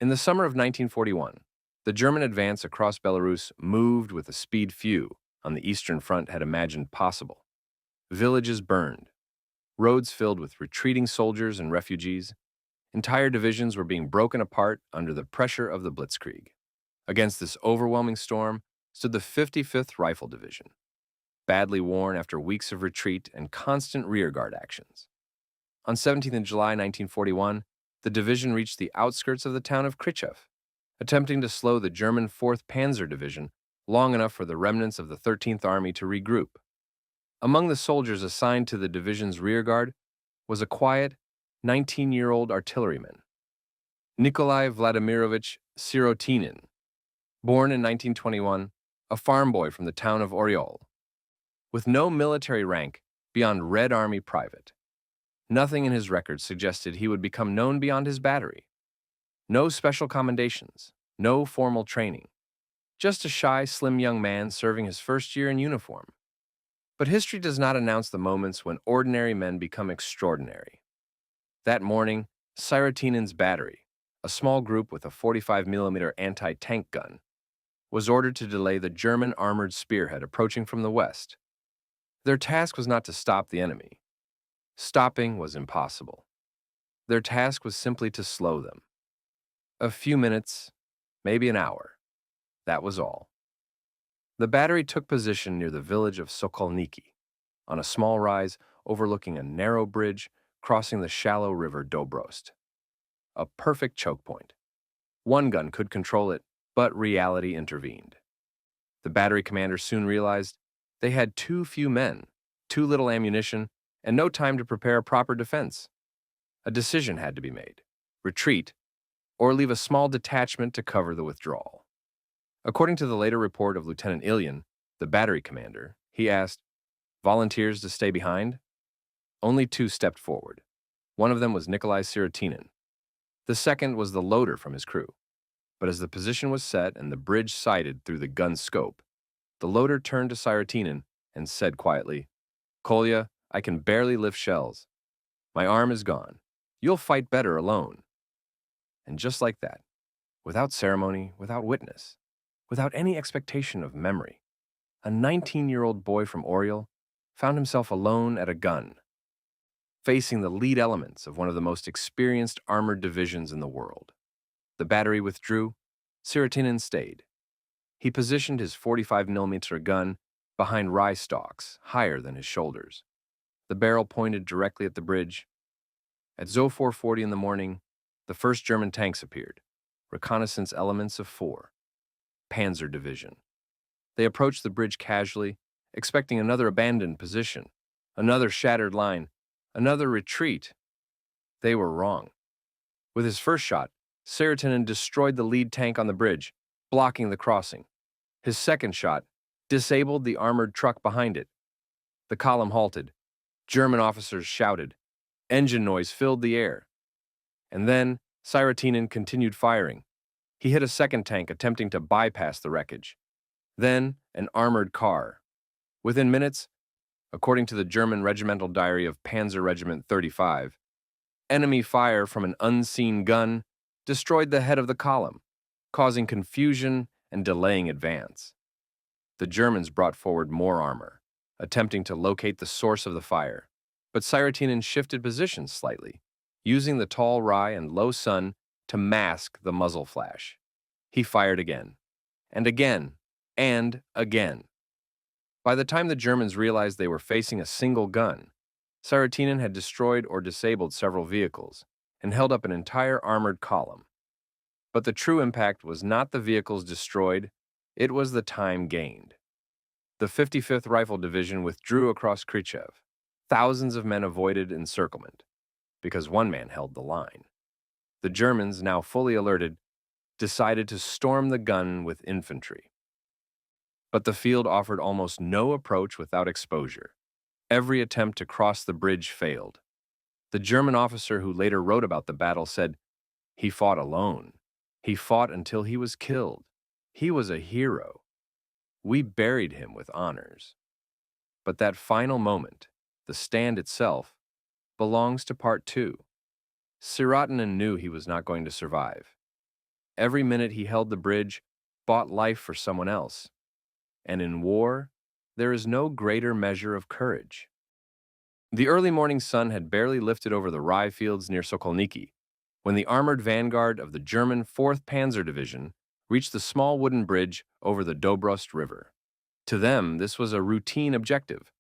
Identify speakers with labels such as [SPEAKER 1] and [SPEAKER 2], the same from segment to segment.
[SPEAKER 1] In the summer of 1941, the German advance across Belarus moved with a speed few on the Eastern Front had imagined possible. Villages burned, roads filled with retreating soldiers and refugees. Entire divisions were being broken apart under the pressure of the blitzkrieg. Against this overwhelming storm stood the 55th Rifle Division, badly worn after weeks of retreat and constant rearguard actions. On 17th of July 1941, the division reached the outskirts of the town of Krychev, attempting to slow the German 4th Panzer Division long enough for the remnants of the 13th Army to regroup. Among the soldiers assigned to the division's rearguard was a quiet, 19-year-old artilleryman, Nikolai Vladimirovich Syrotinin, born in 1921, a farm boy from the town of Oryol. With no military rank beyond Red Army private, nothing in his record suggested he would become known beyond his battery. No special commendations, no formal training, just a shy, slim young man serving his first year in uniform. But history does not announce the moments when ordinary men become extraordinary. That morning, Syrotinin's battery, a small group with a 45mm anti-tank gun, was ordered to delay the German armored spearhead approaching from the west. Their task was not to stop the enemy. Stopping was impossible. Their task was simply to slow them. A few minutes, maybe an hour. That was all. The battery took position near the village of Sokolniki, on a small rise overlooking a narrow bridge crossing the shallow river Dobrost. A perfect choke point. One gun could control it, but reality intervened. The battery commander soon realized they had too few men, too little ammunition, and no time to prepare a proper defense. A decision had to be made: retreat, or leave a small detachment to cover the withdrawal. According to the later report of Lieutenant Ilyin, the battery commander, he asked, "Volunteers to stay behind?" Only two stepped forward. One of them was Nikolai Syrotinin. The second was the loader from his crew. But as the position was set and the bridge sighted through the gun's scope, the loader turned to Syrotinin and said quietly, "Kolya, I can barely lift shells. My arm is gone. You'll fight better alone." And just like that, without ceremony, without witness, without any expectation of memory, a 19-year-old boy from Oryol found himself alone at a gun, facing the lead elements of one of the most experienced armored divisions in the world. The battery withdrew. Syrotinin stayed. He positioned his 45mm gun behind rye stalks, higher than his shoulders. The barrel pointed directly at the bridge. At 0440 in the morning, the first German tanks appeared, reconnaissance elements of 4. Panzer Division. They approached the bridge casually, expecting another abandoned position, another shattered line, another retreat. They were wrong. With his first shot, Syrotinin destroyed the lead tank on the bridge, blocking the crossing. His second shot disabled the armored truck behind it. The column halted. German officers shouted. Engine noise filled the air. And then Syrotinin continued firing. He hit a second tank attempting to bypass the wreckage. Then an armored car. Within minutes, according to the German regimental diary of Panzer Regiment 35, enemy fire from an unseen gun destroyed the head of the column, causing confusion and delaying advance. The Germans brought forward more armor, attempting to locate the source of the fire, but Syrotinin shifted positions slightly, using the tall rye and low sun to mask the muzzle flash. He fired again, and again, and again. By the time the Germans realized they were facing a single gun, Syrotinin had destroyed or disabled several vehicles and held up an entire armored column. But the true impact was not the vehicles destroyed, it was the time gained. The 55th Rifle Division withdrew across Krychev. Thousands of men avoided encirclement, because one man held the line. The Germans, now fully alerted, decided to storm the gun with infantry. But the field offered almost no approach without exposure. Every attempt to cross the bridge failed. The German officer who later wrote about the battle said, "He fought alone. He fought until he was killed. He was a hero. We buried him with honors." But that final moment, the stand itself, belongs to part 2. Syrotinin knew he was not going to survive. Every minute he held the bridge bought life for someone else. And in war, there is no greater measure of courage. The early morning sun had barely lifted over the rye fields near Sokolniki when the armored vanguard of the German 4th Panzer Division reached the small wooden bridge over the Dobrost River. To them, this was a routine objective,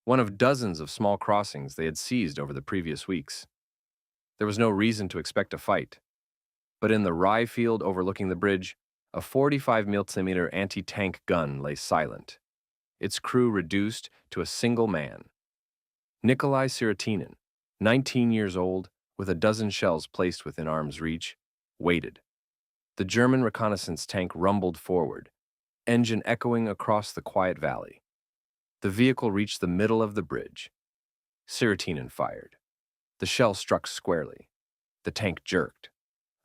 [SPEAKER 1] one of dozens of small crossings they had seized over the previous weeks. There was no reason to expect a fight, but in the rye field overlooking the bridge, a 45mm anti-tank gun lay silent, its crew reduced to a single man. Nikolai Syrotinin, 19 years old, with a dozen shells placed within arm's reach, waited. The German reconnaissance tank rumbled forward, engine echoing across the quiet valley. The vehicle reached the middle of the bridge. Syrotinin fired. The shell struck squarely. The tank jerked.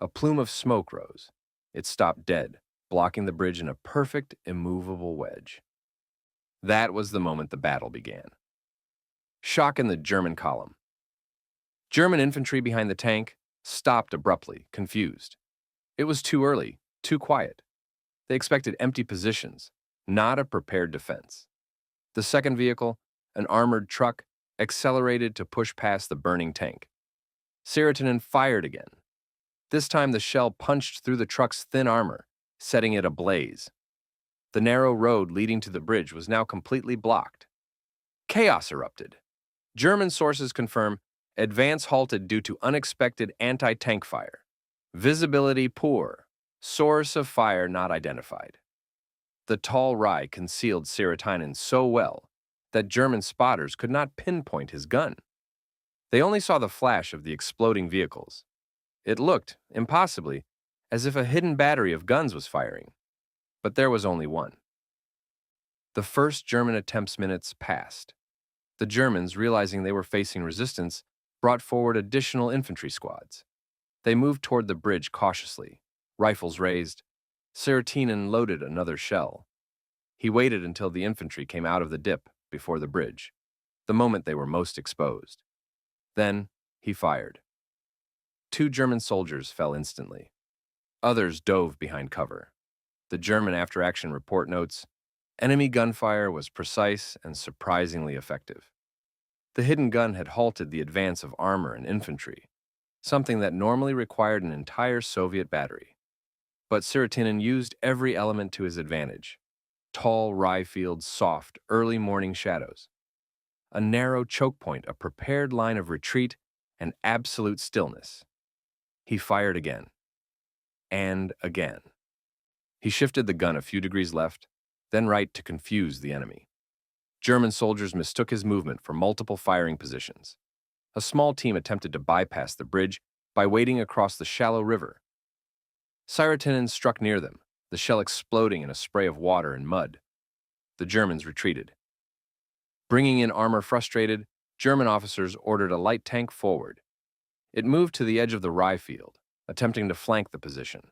[SPEAKER 1] A plume of smoke rose. It stopped dead, blocking the bridge in a perfect, immovable wedge. That was the moment the battle began. Shock in the German column. German infantry behind the tank stopped abruptly, confused. It was too early, too quiet. They expected empty positions, not a prepared defense. The second vehicle, an armored truck, accelerated to push past the burning tank. Syrotinin fired again. This time the shell punched through the truck's thin armor, setting it ablaze. The narrow road leading to the bridge was now completely blocked. Chaos erupted. German sources confirm advance halted due to unexpected anti-tank fire. Visibility poor. Source of fire not identified. The tall rye concealed Syrotinin so well that German spotters could not pinpoint his gun. They only saw the flash of the exploding vehicles. It looked, impossibly, as if a hidden battery of guns was firing. But there was only one. The first German attempt's minutes passed. The Germans, realizing they were facing resistance, brought forward additional infantry squads. They moved toward the bridge cautiously, rifles raised. Syrotinin loaded another shell. He waited until the infantry came out of the dip before the bridge, the moment they were most exposed. Then he fired. 2 German soldiers fell instantly. Others dove behind cover. The German after-action report notes, enemy gunfire was precise and surprisingly effective. The hidden gun had halted the advance of armor and infantry, something that normally required an entire Soviet battery. But Syrotinin used every element to his advantage. Tall rye fields, soft, early morning shadows. A narrow choke point, a prepared line of retreat, and absolute stillness. He fired again. And again. He shifted the gun a few degrees left, then right to confuse the enemy. German soldiers mistook his movement for multiple firing positions. A small team attempted to bypass the bridge by wading across the shallow river. Syrotinin struck near them, the shell exploding in a spray of water and mud. The Germans retreated. Bringing in armor frustrated, German officers ordered a light tank forward. It moved to the edge of the rye field, attempting to flank the position.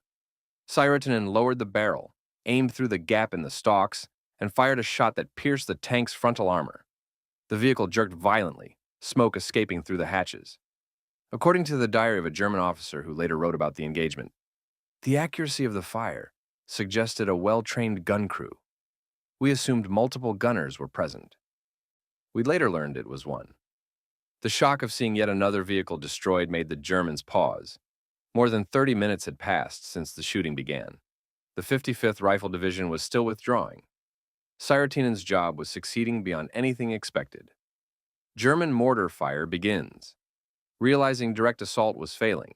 [SPEAKER 1] Syrotinin lowered the barrel, aimed through the gap in the stalks, and fired a shot that pierced the tank's frontal armor. The vehicle jerked violently, smoke escaping through the hatches. According to the diary of a German officer who later wrote about the engagement, the accuracy of the fire suggested a well-trained gun crew. We assumed multiple gunners were present. We later learned it was one. The shock of seeing yet another vehicle destroyed made the Germans pause. More than 30 minutes had passed since the shooting began. The 55th Rifle Division was still withdrawing. Syrotinin's job was succeeding beyond anything expected. German mortar fire begins. Realizing direct assault was failing,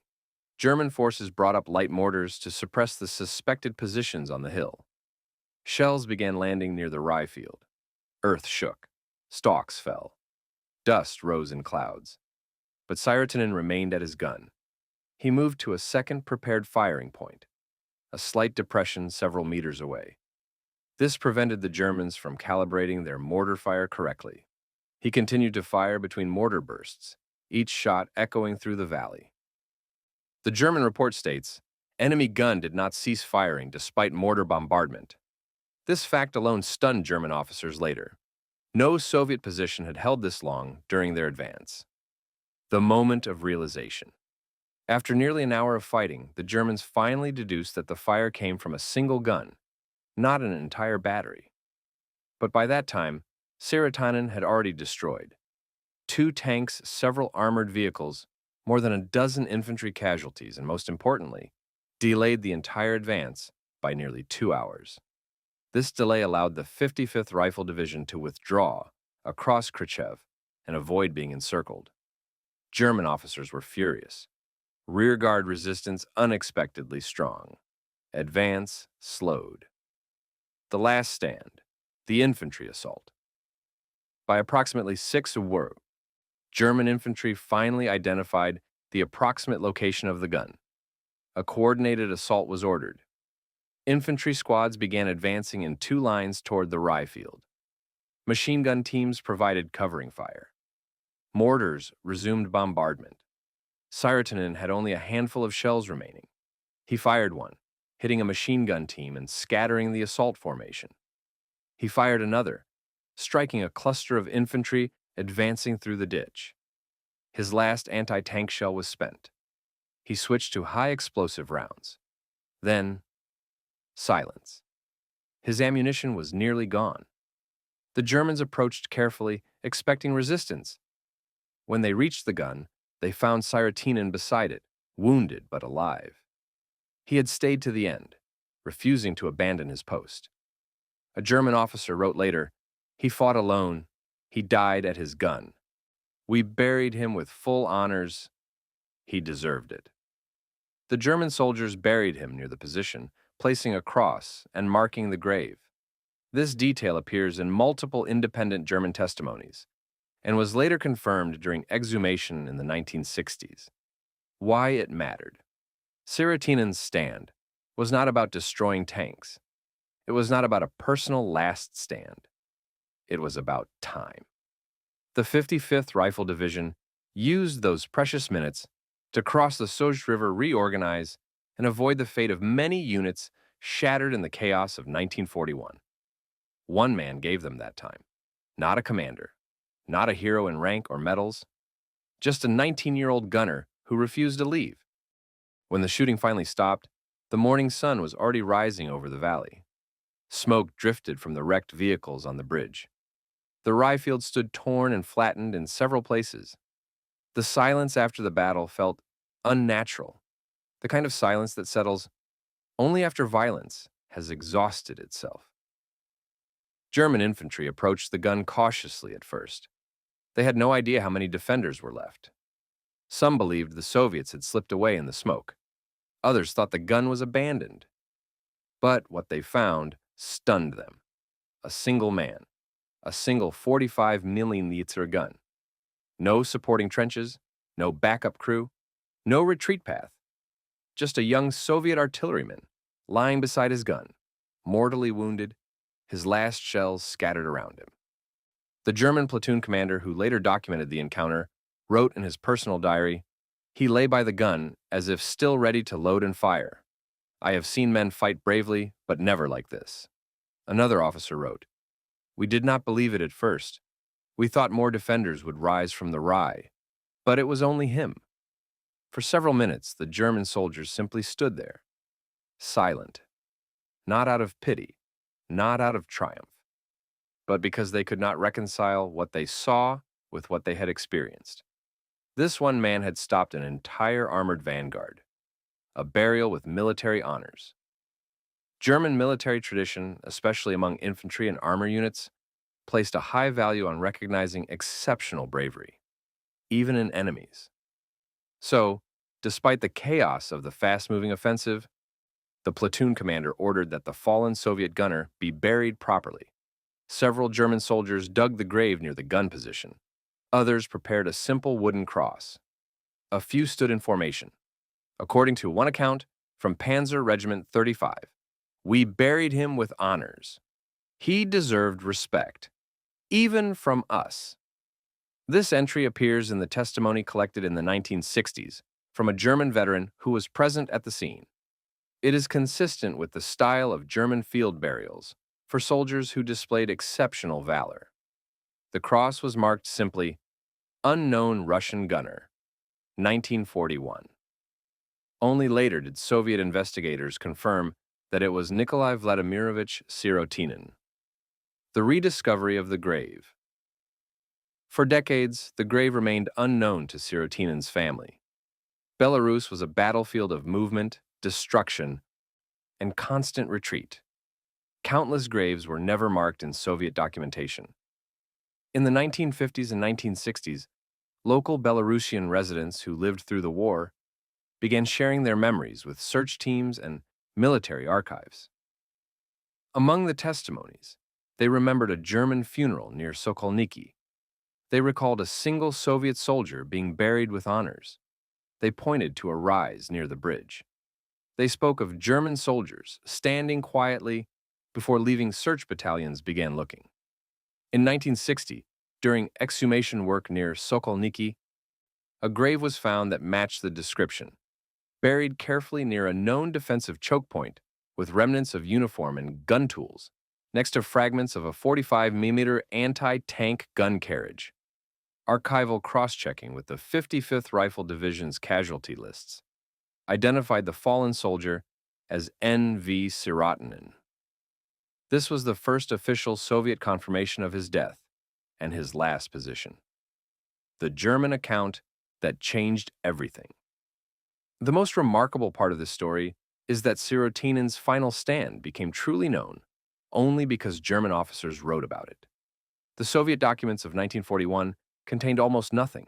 [SPEAKER 1] German forces brought up light mortars to suppress the suspected positions on the hill. Shells began landing near the rye field. Earth shook. Stalks fell. Dust rose in clouds. But Syrotinin remained at his gun. He moved to a second prepared firing point, a slight depression several meters away. This prevented the Germans from calibrating their mortar fire correctly. He continued to fire between mortar bursts, each shot echoing through the valley. The German report states, enemy gun did not cease firing despite mortar bombardment. This fact alone stunned German officers later. No Soviet position had held this long during their advance. The moment of realization. After nearly an hour of fighting, the Germans finally deduced that the fire came from a single gun, not an entire battery. But by that time, Syrotinin had already destroyed 2 tanks, several armored vehicles, more than a dozen infantry casualties, and most importantly, delayed the entire advance by nearly 2 hours. This delay allowed the 55th Rifle Division to withdraw across Khrushchev and avoid being encircled. German officers were furious. Rearguard resistance unexpectedly strong. Advance slowed. The last stand, the infantry assault. By approximately 6 Uhr, German infantry finally identified the approximate location of the gun. A coordinated assault was ordered. Infantry squads began advancing in 2 lines toward the rye field. Machine gun teams provided covering fire. Mortars resumed bombardment. Syrotinin had only a handful of shells remaining. He fired one, hitting a machine gun team and scattering the assault formation. He fired another, striking a cluster of infantry advancing through the ditch. His last anti-tank shell was spent. He switched to high-explosive rounds. Then, silence. His ammunition was nearly gone. The Germans approached carefully, expecting resistance. When they reached the gun, they found Syrotinin beside it, wounded but alive. He had stayed to the end, refusing to abandon his post. A German officer wrote later, "He fought alone. He died at his gun. We buried him with full honors. He deserved it." The German soldiers buried him near the position, placing a cross and marking the grave. This detail appears in multiple independent German testimonies and was later confirmed during exhumation in the 1960s. Why it mattered. Syrotinin's stand was not about destroying tanks. It was not about a personal last stand. It was about time. The 55th Rifle Division used those precious minutes to cross the Soj River, reorganize, and avoid the fate of many units shattered in the chaos of 1941. One man gave them that time. Not a commander, not a hero in rank or medals, just a 19-year-old gunner who refused to leave. When the shooting finally stopped, the morning sun was already rising over the valley. Smoke drifted from the wrecked vehicles on the bridge. The rye field stood torn and flattened in several places. The silence after the battle felt unnatural, the kind of silence that settles only after violence has exhausted itself. German infantry approached the gun cautiously at first. They had no idea how many defenders were left. Some believed the Soviets had slipped away in the smoke. Others thought the gun was abandoned. But what they found stunned them. A single man, a single 45mm gun. No supporting trenches, no backup crew, no retreat path. Just a young Soviet artilleryman lying beside his gun, mortally wounded, his last shells scattered around him. The German platoon commander, who later documented the encounter, wrote in his personal diary, "He lay by the gun as if still ready to load and fire. I have seen men fight bravely, but never like this." Another officer wrote, "We did not believe it at first. We thought more defenders would rise from the rye, but it was only him." For several minutes, the German soldiers simply stood there, silent, not out of pity, not out of triumph, but because they could not reconcile what they saw with what they had experienced. This one man had stopped an entire armored vanguard, a burial with military honors. German military tradition, especially among infantry and armor units, placed a high value on recognizing exceptional bravery, even in enemies. So, despite the chaos of the fast-moving offensive, the platoon commander ordered that the fallen Soviet gunner be buried properly. Several German soldiers dug the grave near the gun position. Others prepared a simple wooden cross. A few stood in formation. According to one account from Panzer Regiment 35, "We buried him with honors. He deserved respect, even from us." This entry appears in the testimony collected in the 1960s from a German veteran who was present at the scene. It is consistent with the style of German field burials for soldiers who displayed exceptional valor. The cross was marked simply, "Unknown Russian Gunner, 1941." Only later did Soviet investigators confirm that it was Nikolai Vladimirovich Syrotinin. The rediscovery of the grave. For decades, the grave remained unknown to Syrotinin's family. Belarus was a battlefield of movement, destruction, and constant retreat. Countless graves were never marked in Soviet documentation. In the 1950s and 1960s, local Belarusian residents who lived through the war began sharing their memories with search teams and military archives. Among the testimonies, they remembered a German funeral near Sokolniki. They recalled a single Soviet soldier being buried with honors. They pointed to a rise near the bridge. They spoke of German soldiers standing quietly before leaving search battalions began looking. In 1960, during exhumation work near Sokolniki, a grave was found that matched the description, buried carefully near a known defensive choke point with remnants of uniform and gun tools, next to fragments of a 45mm anti-tank gun carriage. Archival cross-checking with the 55th Rifle Division's casualty lists identified the fallen soldier as N.V. Syrotinin. This was the first official Soviet confirmation of his death and his last position. The German account that changed everything. The most remarkable part of this story is that Syrotinin's final stand became truly known only because German officers wrote about it. The Soviet documents of 1941 contained almost nothing.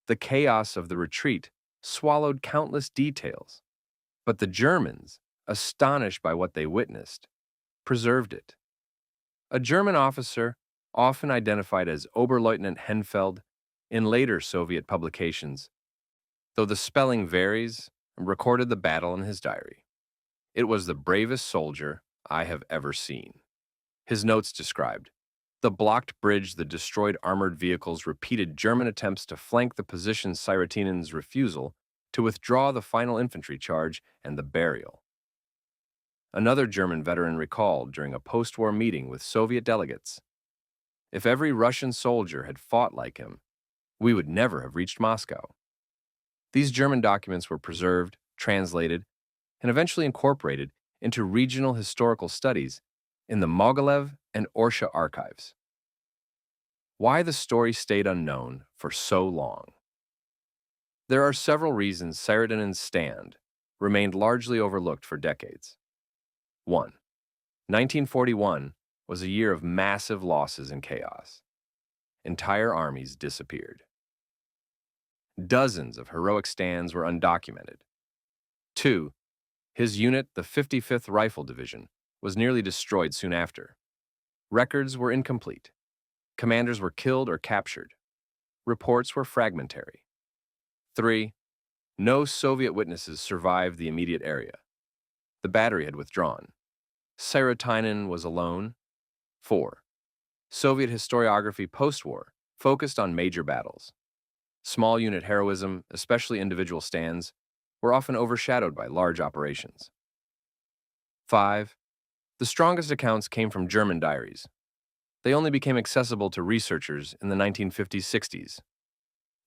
[SPEAKER 1] The chaos of the retreat swallowed countless details, but the Germans, astonished by what they witnessed, preserved it. A German officer, often identified as Oberleutnant Henfeld in later Soviet publications, though the spelling varies, recorded the battle in his diary. It was the bravest soldier I have ever seen. His notes described the blocked bridge, the destroyed armored vehicles, repeated German attempts to flank the position, Syrotinin's refusal to withdraw the final infantry charge, and the burial. Another German veteran recalled during a post-war meeting with Soviet delegates, "If every Russian soldier had fought like him, we would never have reached Moscow." These German documents were preserved, translated, and eventually incorporated into regional historical studies in the Mogilev and Orsha archives. Why the story stayed unknown for so long? There are several reasons Syrotinin's stand remained largely overlooked for decades. 1. 1941 was a year of massive losses and chaos. Entire armies disappeared. Dozens of heroic stands were undocumented. 2. His unit, the 55th Rifle Division, was nearly destroyed soon after. Records were incomplete. Commanders were killed or captured. Reports were fragmentary. 3. No Soviet witnesses survived the immediate area. The battery had withdrawn. Syrotinin was alone. 4. Soviet historiography post-war focused on major battles. Small unit heroism, especially individual stands, were often overshadowed by large operations. 5. The strongest accounts came from German diaries. They only became accessible to researchers in the 1950s-60s.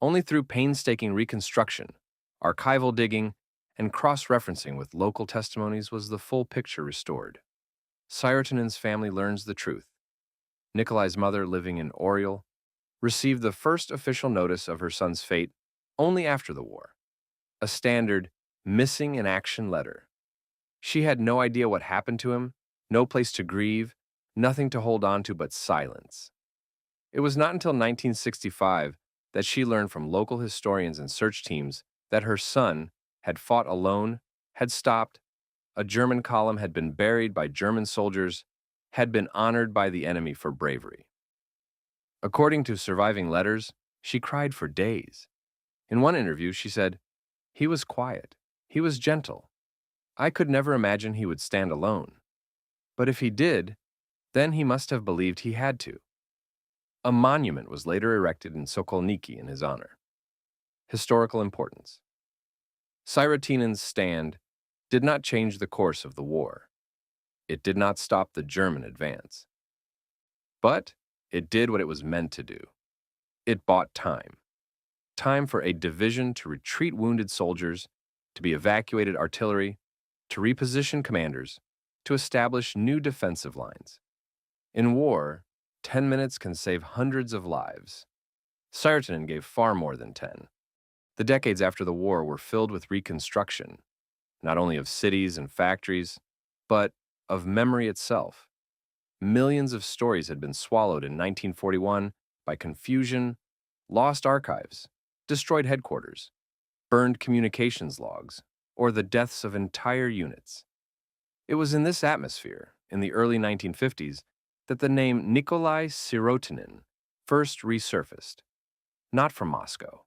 [SPEAKER 1] Only through painstaking reconstruction, archival digging, and cross-referencing with local testimonies was the full picture restored. Syrotinin's family learns the truth. Nikolai's mother, living in Oriel, received the first official notice of her son's fate only after the war. A standard missing in action letter. She had no idea what happened to him, no place to grieve, nothing to hold on to but silence. It was not until 1965 that she learned from local historians and search teams that her son had fought alone, had stopped, a German column had been buried by German soldiers, had been honored by the enemy for bravery. According to surviving letters, she cried for days. In one interview, she said, "He was quiet. He was gentle. I could never imagine he would stand alone. But if he did, then he must have believed he had to." A monument was later erected in Sokolniki in his honor. Historical importance. Syrotinin's stand did not change the course of the war. It did not stop the German advance. But it did what it was meant to do. It bought time. Time for a division to retreat wounded soldiers to be evacuated artillery, to reposition commanders, to establish new defensive lines. In war, 10 minutes can save hundreds of lives. Syrotinin gave far more than 10. The decades after the war were filled with reconstruction, not only of cities and factories, but of memory itself. Millions of stories had been swallowed in 1941 by confusion, lost archives, destroyed headquarters, burned communications logs, or the deaths of entire units. It was in this atmosphere, in the early 1950s, that the name Nikolai Syrotinin first resurfaced. Not from Moscow,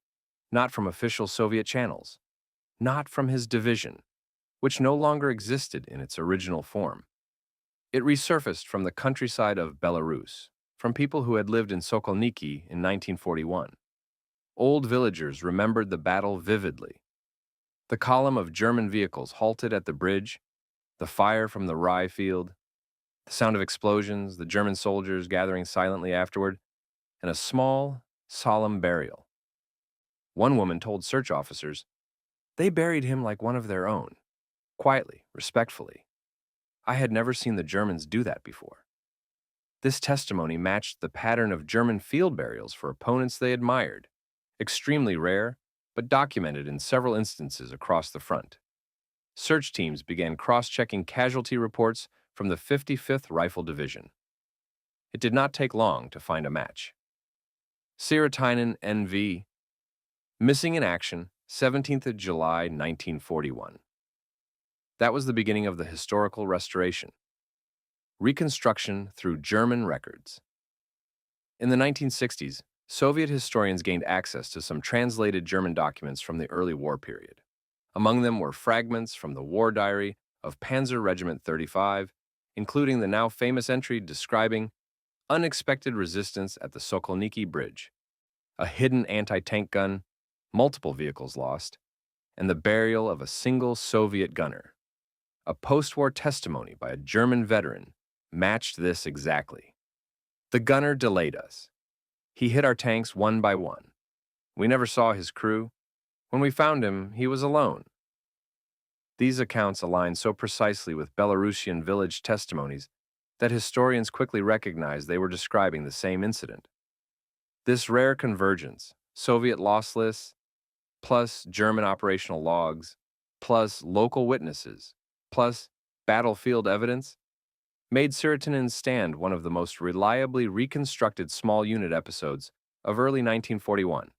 [SPEAKER 1] not from official Soviet channels, not from his division, which no longer existed in its original form. It resurfaced from the countryside of Belarus, from people who had lived in Sokolniki in 1941. Old villagers remembered the battle vividly. The column of German vehicles halted at the bridge, the fire from the rye field, the sound of explosions, the German soldiers gathering silently afterward, and a small, solemn burial. One woman told search officers, "They buried him like one of their own, quietly, respectfully. I had never seen the Germans do that before." This testimony matched the pattern of German field burials for opponents they admired, extremely rare, but documented in several instances across the front. Search teams began cross-checking casualty reports from the 55th Rifle Division. It did not take long to find a match. Syrotinin NV, missing in action, 17th of July, 1941. That was the beginning of the historical restoration. Reconstruction through German records. In the 1960s, Soviet historians gained access to some translated German documents from the early war period. Among them were fragments from the war diary of Panzer Regiment 35, including the now famous entry describing unexpected resistance at the Sokolniki Bridge, a hidden anti-tank gun, multiple vehicles lost, and the burial of a single Soviet gunner. A post-war testimony by a German veteran matched this exactly. "The gunner delayed us. He hit our tanks one by one. We never saw his crew. When we found him, he was alone." These accounts align so precisely with Belarusian village testimonies that historians quickly recognized they were describing the same incident. This rare convergence, Soviet loss lists, plus German operational logs, plus local witnesses, plus battlefield evidence, made Syrotinin's stand one of the most reliably reconstructed small unit episodes of early 1941,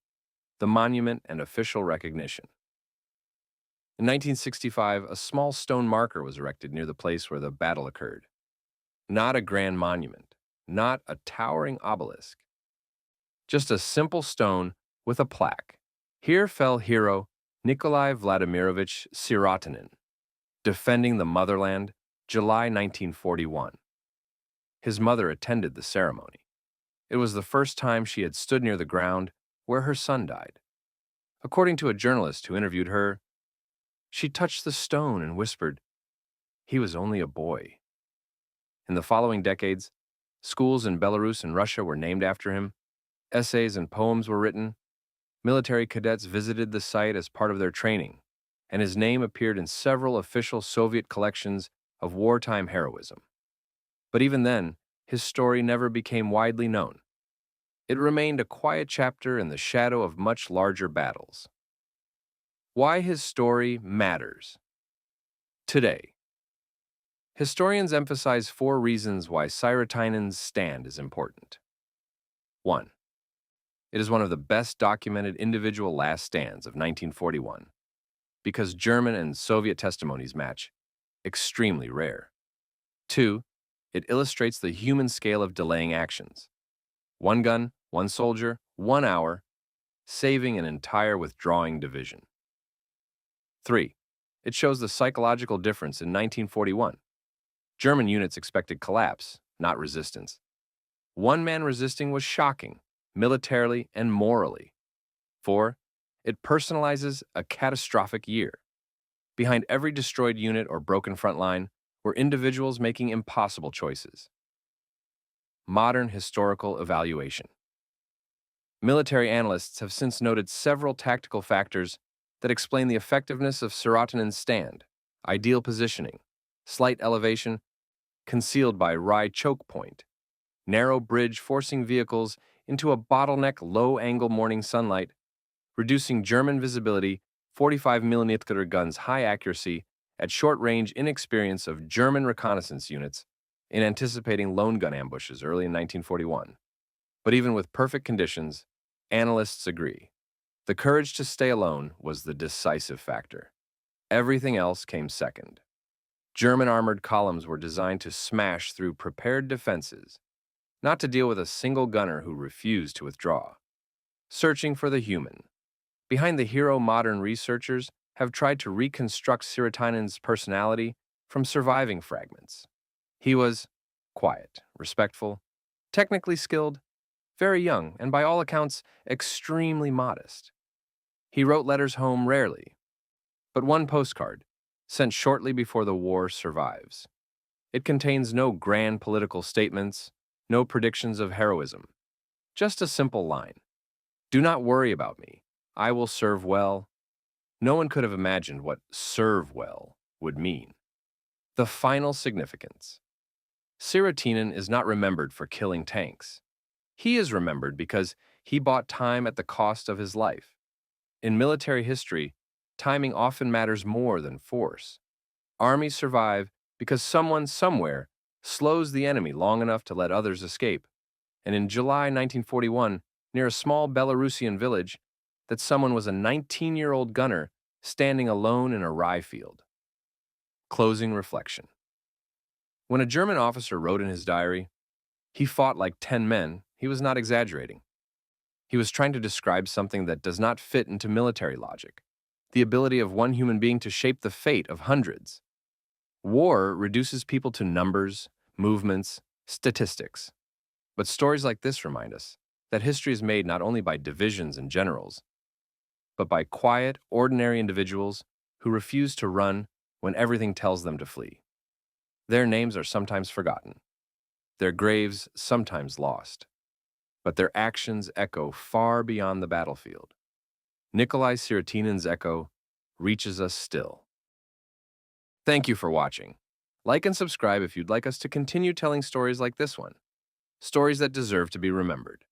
[SPEAKER 1] the monument and official recognition. In 1965, a small stone marker was erected near the place where the battle occurred. Not a grand monument, not a towering obelisk. Just a simple stone with a plaque. "Here fell hero Nikolai Vladimirovich Syrotinin, defending the motherland, July 1941. His mother attended the ceremony. It was the first time she had stood near the ground where her son died. According to a journalist who interviewed her, she touched the stone and whispered, "He was only a boy." In the following decades, schools in Belarus and Russia were named after him, essays and poems were written, military cadets visited the site as part of their training, and his name appeared in several official Soviet collections of wartime heroism. But even then, his story never became widely known. It remained a quiet chapter in the shadow of much larger battles. Why his story matters. Today, historians emphasize 4 reasons why Syrotinin's stand is important. 1. It is one of the best documented individual last stands of 1941, because German and Soviet testimonies match, extremely rare. 2. It illustrates the human scale of delaying actions. 1 gun, 1 soldier, 1 hour, saving an entire withdrawing division. 3. It shows the psychological difference in 1941. German units expected collapse, not resistance. One man resisting was shocking, militarily and morally. 4. It personalizes a catastrophic year. Behind every destroyed unit or broken front line were individuals making impossible choices. Modern historical evaluation. Military analysts have since noted several tactical factors that explain the effectiveness of Syrotinin's stand: ideal positioning, slight elevation, concealed by rye choke point, narrow bridge forcing vehicles into a bottleneck low-angle morning sunlight, reducing German visibility, 45mm guns high accuracy, at short-range inexperience of German reconnaissance units in anticipating lone gun ambushes early in 1941. But even with perfect conditions, analysts agree, the courage to stay alone was the decisive factor. Everything else came second. German armored columns were designed to smash through prepared defenses, not to deal with a single gunner who refused to withdraw. Searching for the human. Behind the hero, modern researchers have tried to reconstruct Syrotinin's personality from surviving fragments. He was quiet, respectful, technically skilled, very young, and by all accounts, extremely modest. He wrote letters home rarely, but one postcard, sent shortly before the war, survives. It contains no grand political statements, no predictions of heroism, just a simple line: "Do not worry about me. I will serve well." No one could have imagined what "serve well" would mean. The final significance. Syrotinin is not remembered for killing tanks. He is remembered because he bought time at the cost of his life. In military history, timing often matters more than force. Armies survive because someone somewhere slows the enemy long enough to let others escape. And in July 1941, near a small Belarusian village, that someone was a 19-year-old gunner standing alone in a rye field. Closing reflection. When a German officer wrote in his diary, "He fought like 10 men," he was not exaggerating. He was trying to describe something that does not fit into military logic: the ability of one human being to shape the fate of hundreds. War reduces people to numbers, movements, statistics. But stories like this remind us that history is made not only by divisions and generals, but by quiet, ordinary individuals who refuse to run when everything tells them to flee. Their names are sometimes forgotten, their graves sometimes lost, but their actions echo far beyond the battlefield. Nikolai Syrotinin's echo reaches us still. Thank you for watching. Like and subscribe if you'd like us to continue telling stories like this one, stories that deserve to be remembered.